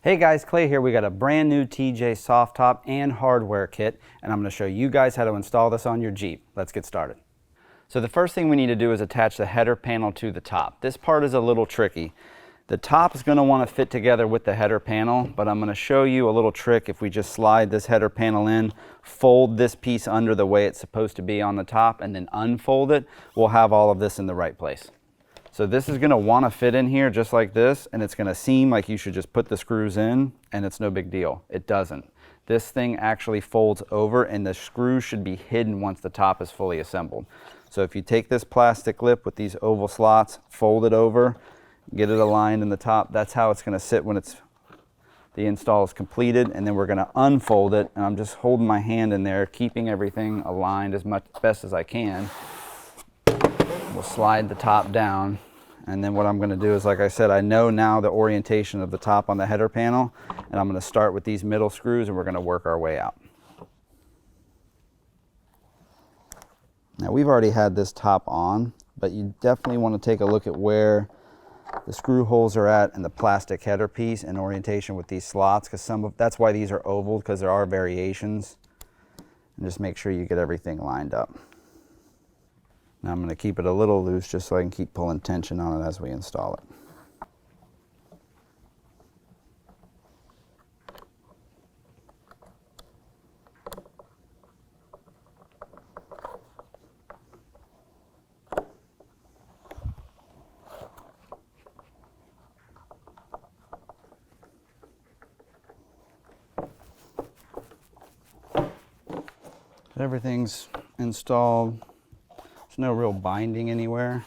Hey guys, Clay here. We got a brand new TJ soft top and hardware kit, and I'm going to show you guys how to install this on your Jeep. Let's get started. So the first thing we need to do is attach the header panel to the top. This part is a little tricky. The top is going to want to fit together with the header panel, but I'm going to show you a little trick. If we just slide this header panel in, fold this piece under the way it's supposed to be on the top, and then unfold it, we'll have all of this in the right place. So this is going to want to fit in here just like this, and it's going to seem like you should just put the screws in and it's no big deal. It doesn't. This thing actually folds over and the screws should be hidden once the top is fully assembled. So if you take this plastic lip with these oval slots, fold it over, get it aligned in the top, that's how it's going to sit when the install is completed, and then we're going to unfold it, and I'm just holding my hand in there, keeping everything aligned as best as I can. We'll slide the top down, and then what I'm going to do is, like I said, I know now the orientation of the top on the header panel, and I'm going to start with these middle screws and we're going to work our way out. Now we've already had this top on, but you definitely want to take a look at where the screw holes are at and the plastic header piece and orientation with these slots, because that's why these are oval, because there are variations, and just make sure you get everything lined up. Now I'm going to keep it a little loose just so I can keep pulling tension on it as we install it. Everything's installed. There's no real binding anywhere,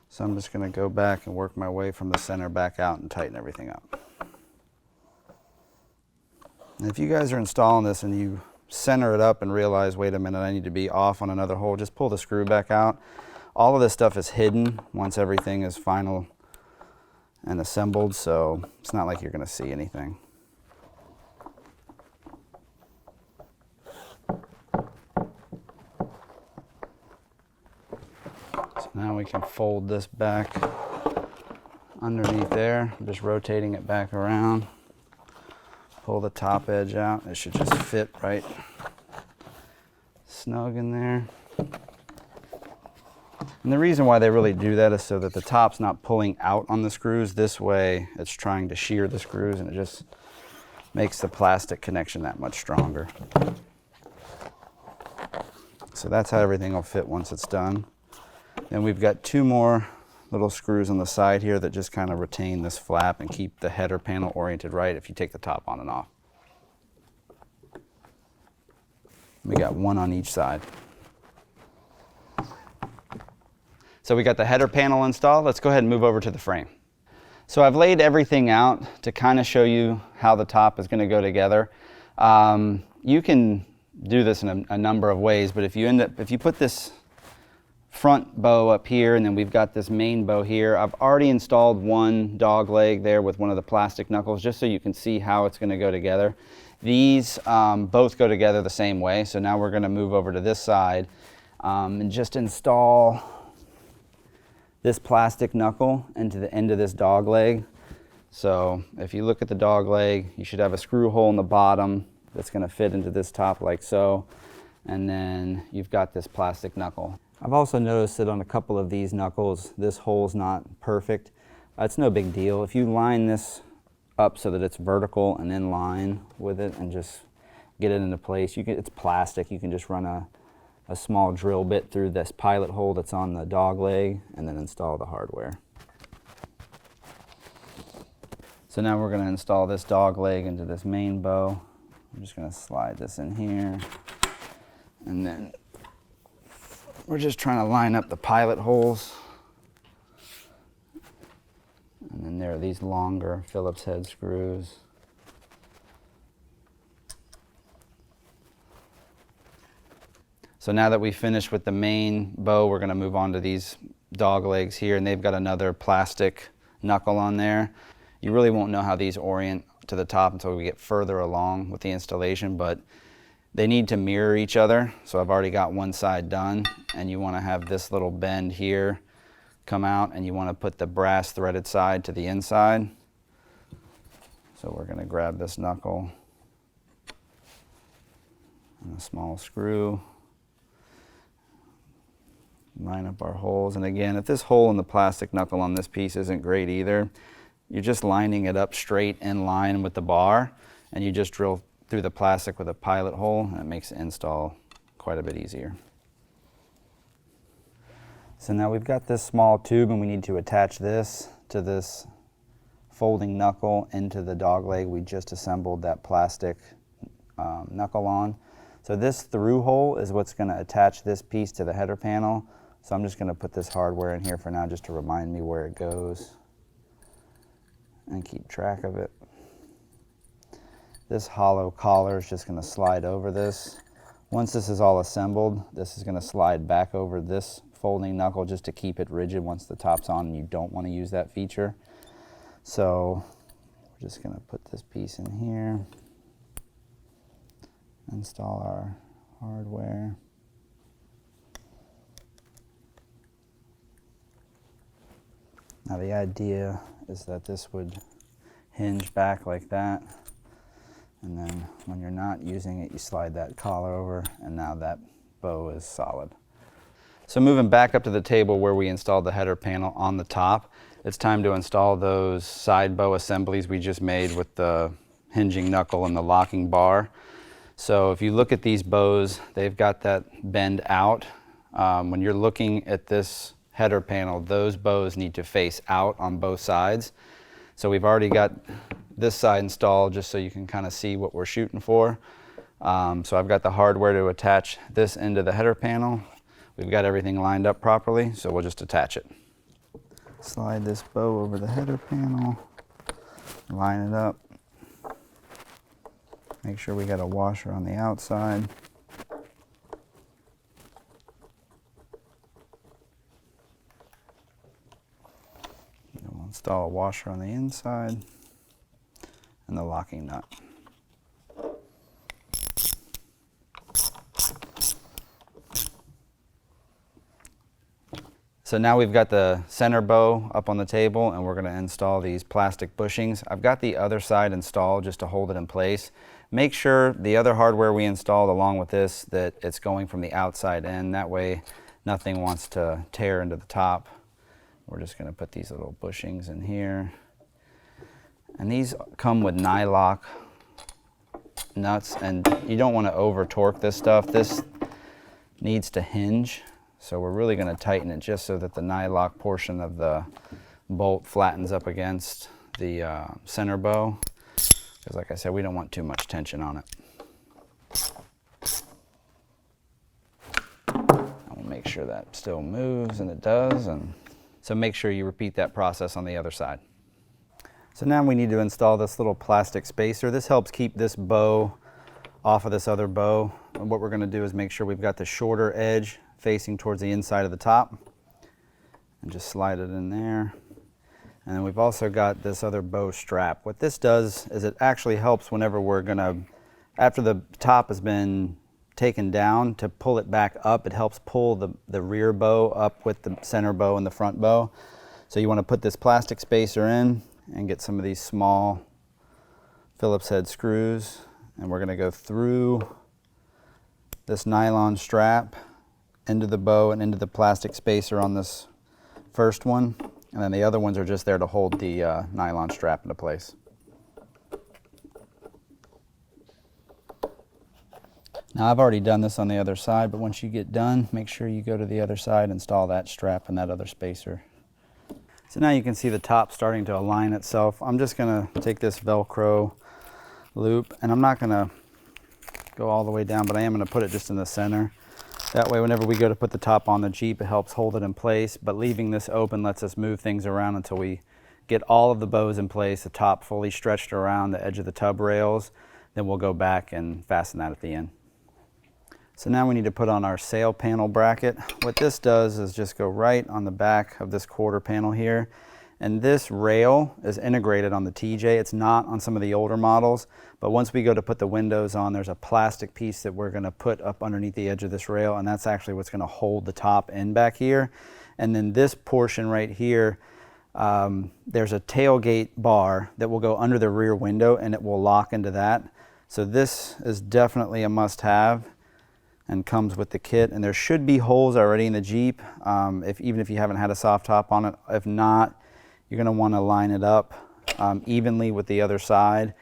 so I'm just going to go back and work my way from the center back out and tighten everything up. And if you guys are installing this and you center it up and realize, wait a minute, I need to be off on another hole, just pull the screw back out. All of this stuff is hidden once everything is final and assembled, so it's not like you're going to see anything. Now we can fold this back underneath there, just rotating it back around. Pull the top edge out. It should just fit right snug in there. And the reason why they really do that is so that the top's not pulling out on the screws. This way it's trying to shear the screws, and it just makes the plastic connection that much stronger. So that's how everything will fit once it's done. Then we've got two more little screws on the side here that just kind of retain this flap and keep the header panel oriented right if you take the top on and off. We got one on each side. So we got the header panel installed. Let's go ahead and move over to the frame. So I've laid everything out to kind of show you how the top is going to go together. You can do this in a number of ways, but if you put this front bow up here, and then we've got this main bow here. I've already installed one dog leg there with one of the plastic knuckles, just so you can see how it's going to go together. These both go together the same way, so now we're going to move over to this side and just install this plastic knuckle into the end of this dog leg. So if you look at the dog leg, you should have a screw hole in the bottom that's going to fit into this top like so, and then you've got this plastic knuckle. I've also noticed that on a couple of these knuckles, this hole's not perfect. It's no big deal. If you line this up so that it's vertical and in line with it and just get it into place, it's plastic. You can just run a small drill bit through this pilot hole that's on the dog leg and then install the hardware. So now we're going to install this dog leg into this main bow. I'm just going to slide this in here, and then we're just trying to line up the pilot holes. And then there are these longer Phillips head screws. So now that we finished with the main bow, we're going to move on to these dog legs here, and they've got another plastic knuckle on there. You really won't know how these orient to the top until we get further along with the installation, but they need to mirror each other. So I've already got one side done, and you want to have this little bend here come out, and you want to put the brass threaded side to the inside. So we're going to grab this knuckle and a small screw, line up our holes. And again, if this hole in the plastic knuckle on this piece isn't great either, you're just lining it up straight in line with the bar, and you just drill through the plastic with a pilot hole, and it makes the install quite a bit easier. So now we've got this small tube, and we need to attach this to this folding knuckle into the dog leg we just assembled that plastic knuckle on. So this through hole is what's going to attach this piece to the header panel. So I'm just going to put this hardware in here for now just to remind me where it goes and keep track of it. This hollow collar is just going to slide over this. Once this is all assembled, this is going to slide back over this folding knuckle just to keep it rigid once the top's on, and you don't want to use that feature. So we're just going to put this piece in here, install our hardware. Now the idea is that this would hinge back like that, and then when you're not using it, you slide that collar over, and now that bow is solid. So moving back up to the table where we installed the header panel on the top, it's time to install those side bow assemblies we just made with the hinging knuckle and the locking bar. So if you look at these bows, they've got that bend out. When you're looking at this header panel, those bows need to face out on both sides. So we've already got this side installed just so you can kind of see what we're shooting for. So I've got the hardware to attach this into the header panel. We've got everything lined up properly, so we'll just attach it. Slide this bow over the header panel, line it up. Make sure we got a washer on the outside. And we'll install a washer on the inside and the locking nut. So now we've got the center bow up on the table, and we're going to install these plastic bushings. I've got the other side installed just to hold it in place. Make sure the other hardware we installed along with this, that it's going from the outside in. That way nothing wants to tear into the top. We're just going to put these little bushings in here. And these come with nylock nuts, and you don't want to over torque this stuff. This needs to hinge. So we're really going to tighten it just so that the nylock portion of the bolt flattens up against the center bow. Because like I said, we don't want too much tension on it. And we'll make sure that still moves, and it does. And so make sure you repeat that process on the other side. So now we need to install this little plastic spacer. This helps keep this bow off of this other bow. And what we're going to do is make sure we've got the shorter edge facing towards the inside of the top, and just slide it in there. And then we've also got this other bow strap. What this does is it actually helps whenever we're gonna, after the top has been taken down, to pull it back up. It helps pull the rear bow up with the center bow and the front bow. So you want to put this plastic spacer in and get some of these small Phillips head screws, and we're going to go through this nylon strap into the bow and into the plastic spacer on this first one, and then the other ones are just there to hold the nylon strap into place. Now I've already done this on the other side, but once you get done, make sure you go to the other side, install that strap and that other spacer. So now you can see the top starting to align itself. I'm just going to take this Velcro loop, and I'm not going to go all the way down, but I am going to put it just in the center. That way whenever we go to put the top on the Jeep, it helps hold it in place, but leaving this open lets us move things around until we get all of the bows in place, the top fully stretched around the edge of the tub rails. Then we'll go back and fasten that at the end. So now we need to put on our sail panel bracket. What this does is just go right on the back of this quarter panel here. And this rail is integrated on the TJ. It's not on some of the older models, but once we go to put the windows on, there's a plastic piece that we're gonna put up underneath the edge of this rail, and that's actually what's gonna hold the top in back here. And then this portion right here there's a tailgate bar that will go under the rear window and it will lock into that. So this is definitely a must-have and comes with the kit. And there should be holes already in the Jeep, even if you haven't had a soft top on it. If not, you're going to want to line it up evenly with the other side.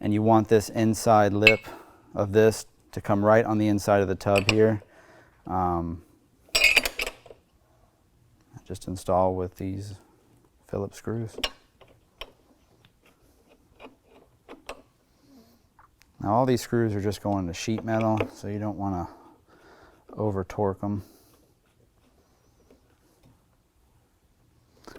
And you want this inside lip of this to come right on the inside of the tub here. Just install with these Phillips screws. Now all these screws are just going to sheet metal, so you don't want to over torque them.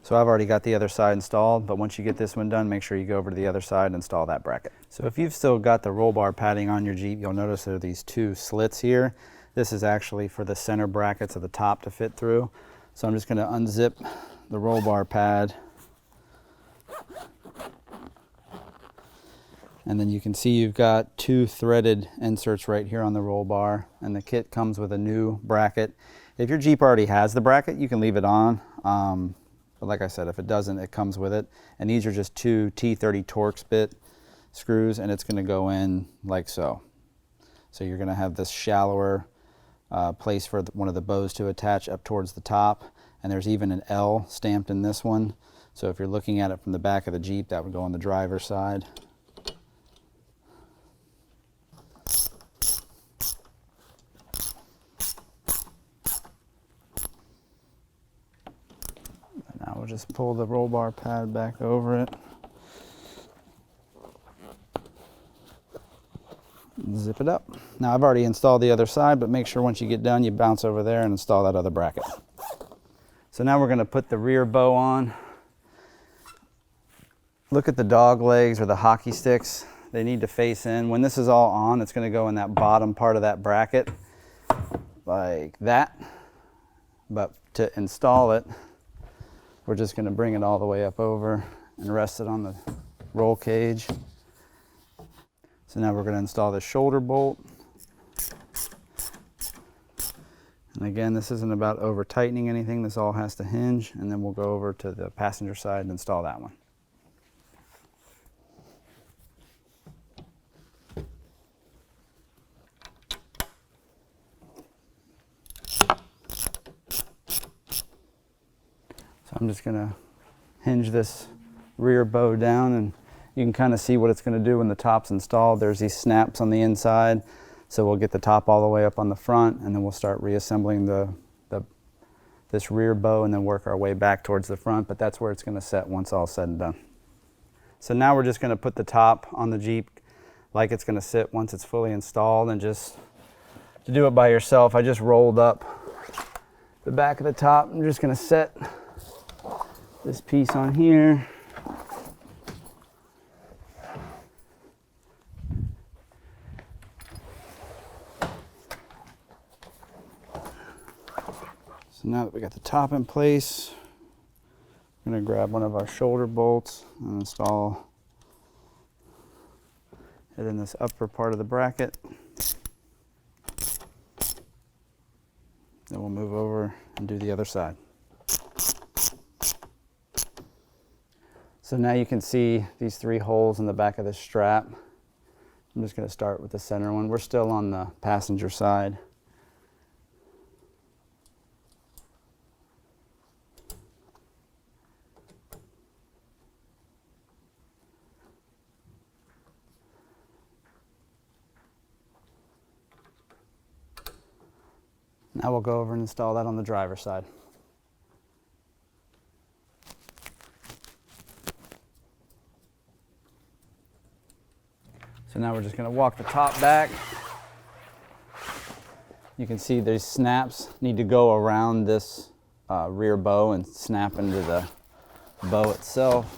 So I've already got the other side installed, but once you get this one done, make sure you go over to the other side and install that bracket. So if you've still got the roll bar padding on your Jeep, you'll notice there are these two slits here. This is actually for the center brackets of the top to fit through. So I'm just going to unzip the roll bar pad. And then you can see you've got two threaded inserts right here on the roll bar, and the kit comes with a new bracket. If your Jeep already has the bracket, you can leave it on. But like I said, if it doesn't, it comes with it. And these are just two T30 Torx bit screws, and it's going to go in like so. So you're going to have this shallower place for one of the bows to attach up towards the top. And there's even an L stamped in this one. So if you're looking at it from the back of the Jeep, that would go on the driver's side. Now we'll just pull the roll bar pad back over it. Zip it up. Now I've already installed the other side, but make sure once you get done, you bounce over there and install that other bracket. So now we're going to put the rear bow on. Look at the dog legs or the hockey sticks. They need to face in. When this is all on, it's going to go in that bottom part of that bracket like that. But to install it, we're just going to bring it all the way up over and rest it on the roll cage. So now we're going to install the shoulder bolt. And again, this isn't about over tightening anything. This all has to hinge, and then we'll go over to the passenger side and install that one. So I'm just going to hinge this rear bow down, and you can kind of see what it's going to do when the top's installed. There's these snaps on the inside, so we'll get the top all the way up on the front, and then we'll start reassembling this rear bow and then work our way back towards the front, but that's where it's going to set once all said and done. So now we're just going to put the top on the Jeep like it's going to sit once it's fully installed. And just to do it by yourself, I just rolled up the back of the top. I'm just going to set this piece on here. So now that we got the top in place, I'm going to grab one of our shoulder bolts and install it in this upper part of the bracket. Then we'll move over and do the other side. So now you can see these three holes in the back of the strap. I'm just going to start with the center one. We're still on the passenger side. Now we'll go over and install that on the driver's side. So now we're just going to walk the top back. You can see these snaps need to go around this rear bow and snap into the bow itself.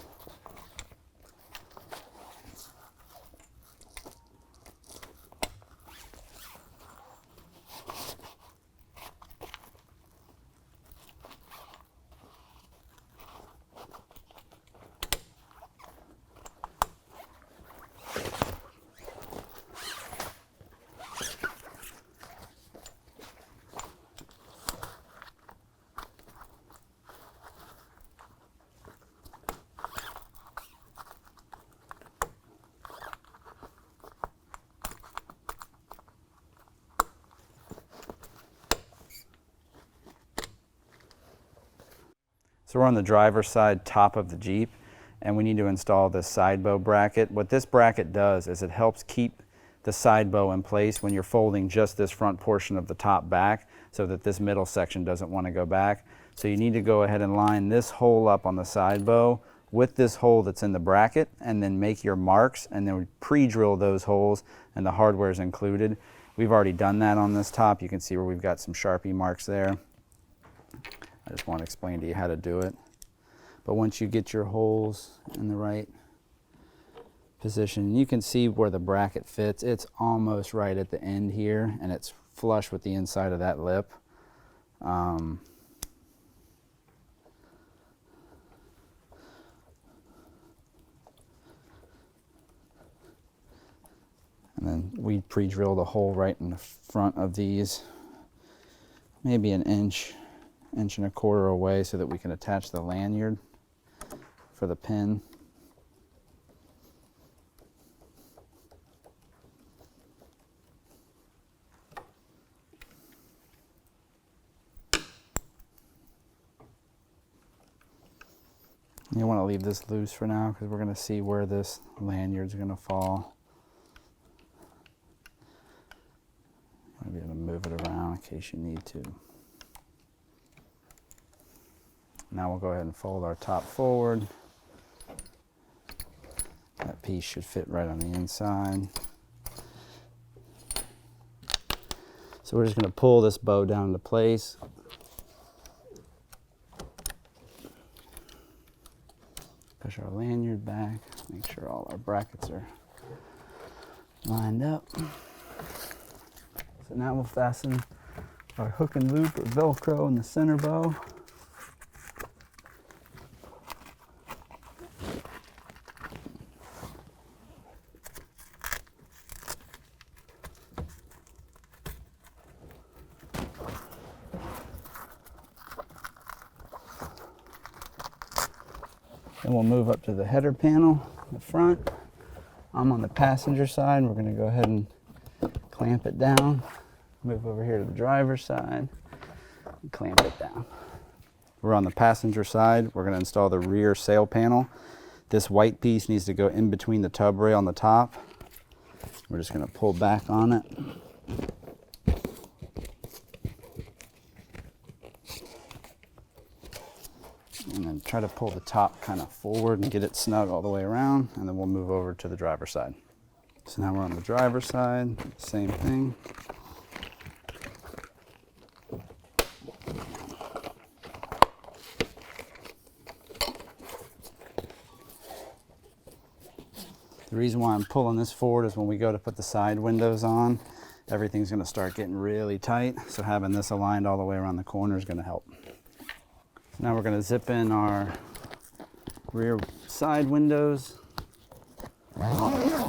So we're on the driver's side top of the Jeep, and we need to install this side bow bracket. What this bracket does is it helps keep the side bow in place when you're folding just this front portion of the top back, so that this middle section doesn't want to go back. So you need to go ahead and line this hole up on the side bow with this hole that's in the bracket, and then make your marks, and then we pre-drill those holes, and the hardware is included. We've already done that on this top. You can see where we've got some Sharpie marks there. I just want to explain to you how to do it. But once you get your holes in the right position, you can see where the bracket fits. It's almost right at the end here, and it's flush with the inside of that lip. And then we pre-drilled a hole right in the front of these, maybe an inch and a quarter away, so that we can attach the lanyard for the pin. You want to leave this loose for now because we're going to see where this lanyard's going to fall. Maybe I'm going to move it around in case you need to. Now we'll go ahead and fold our top forward. That piece should fit right on the inside. So we're just going to pull this bow down into place. Push our lanyard back, make sure all our brackets are lined up. So now we'll fasten our hook and loop or Velcro in the center bow. Then we'll move up to the header panel in the front. I'm on the passenger side. We're going to go ahead and clamp it down. Move over here to the driver's side and clamp it down. We're on the passenger side. We're going to install the rear sail panel. This white piece needs to go in between the tub rail on the top. We're just going to pull back on it. And then try to pull the top kind of forward and get it snug all the way around, and then we'll move over to the driver's side. So now we're on the driver's side, same thing. The reason why I'm pulling this forward is when we go to put the side windows on, everything's going to start getting really tight, so having this aligned all the way around the corner is going to help. Now we're going to zip in our rear side windows. I'm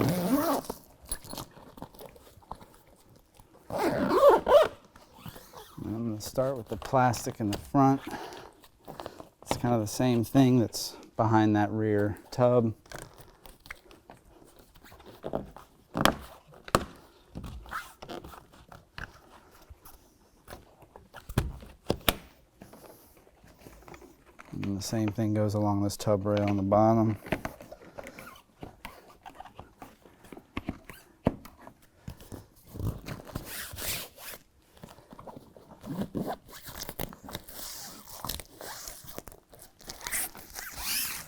going to start with the plastic in the front. It's kind of the same thing that's behind that rear tub. And the same thing goes along this tub rail on the bottom.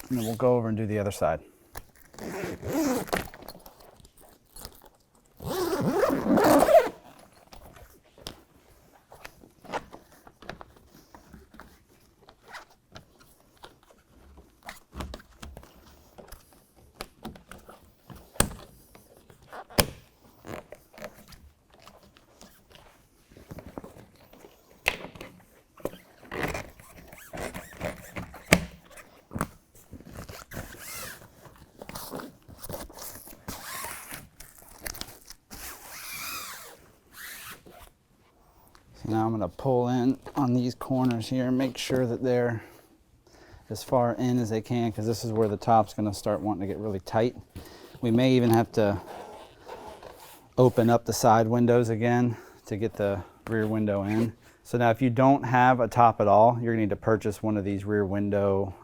And then we'll go over and do the other side. Now I'm going to pull in on these corners here and make sure that they're as far in as they can, because this is where the top's going to start wanting to get really tight. We may even have to open up the side windows again to get the rear window in. So now if you don't have a top at all, you're gonna need to purchase one of these rear window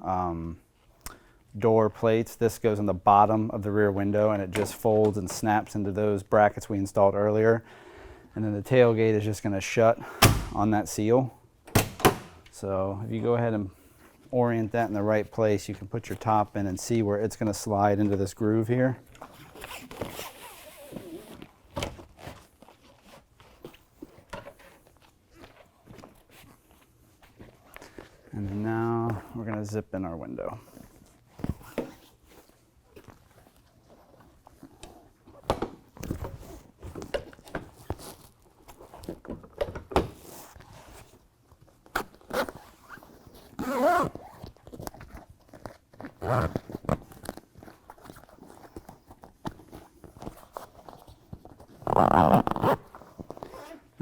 door plates. This goes on the bottom of the rear window and it just folds and snaps into those brackets we installed earlier. And then the tailgate is just gonna shut on that seal. So if you go ahead and orient that in the right place, you can put your top in and see where it's gonna slide into this groove here. And then now we're gonna zip in our window.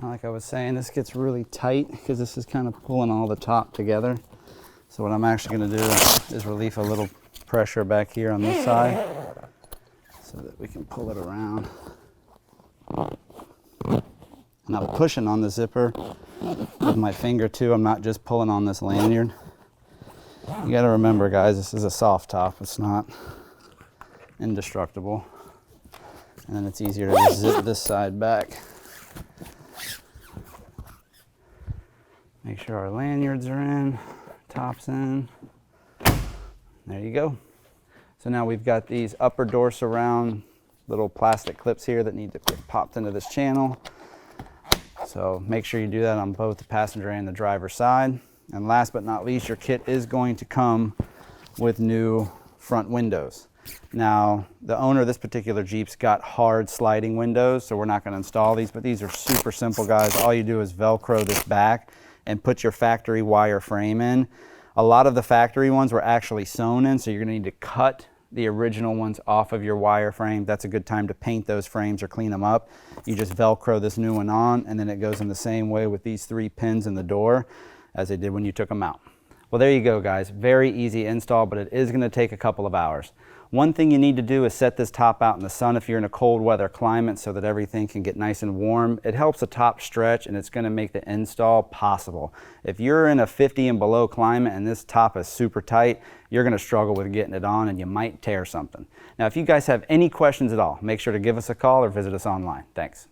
Now, like I was saying, this gets really tight because this is kind of pulling all the top together. So what I'm actually going to do is relieve a little pressure back here on this side so that we can pull it around. And I'm pushing on the zipper with my finger too. I'm not just pulling on this lanyard. You got to remember, guys, this is a soft top. It's not indestructible. And then it's easier to just zip this side back. Make sure our lanyards are in, top's in. There you go. So now we've got these upper door surround little plastic clips here that need to get popped into this channel. So make sure you do that on both the passenger and the driver's side. And last but not least, your kit is going to come with new front windows. Now, the owner of this particular Jeep's got hard sliding windows, so we're not going to install these, but these are super simple, guys. All you do is Velcro this back and put your factory wire frame in. A lot of the factory ones were actually sewn in, so you're going to need to cut the original ones off of your wire frame. That's a good time to paint those frames or clean them up. You just Velcro this new one on, and then it goes in the same way with these 3 pins in the door as they did when you took them out. Well, there you go, guys. Very easy install, but it is going to take a couple of hours. One thing you need to do is set this top out in the sun if you're in a cold weather climate so that everything can get nice and warm. It helps the top stretch and it's going to make the install possible. If you're in a 50 and below climate and this top is super tight, you're going to struggle with getting it on and you might tear something. Now, if you guys have any questions at all, make sure to give us a call or visit us online. Thanks.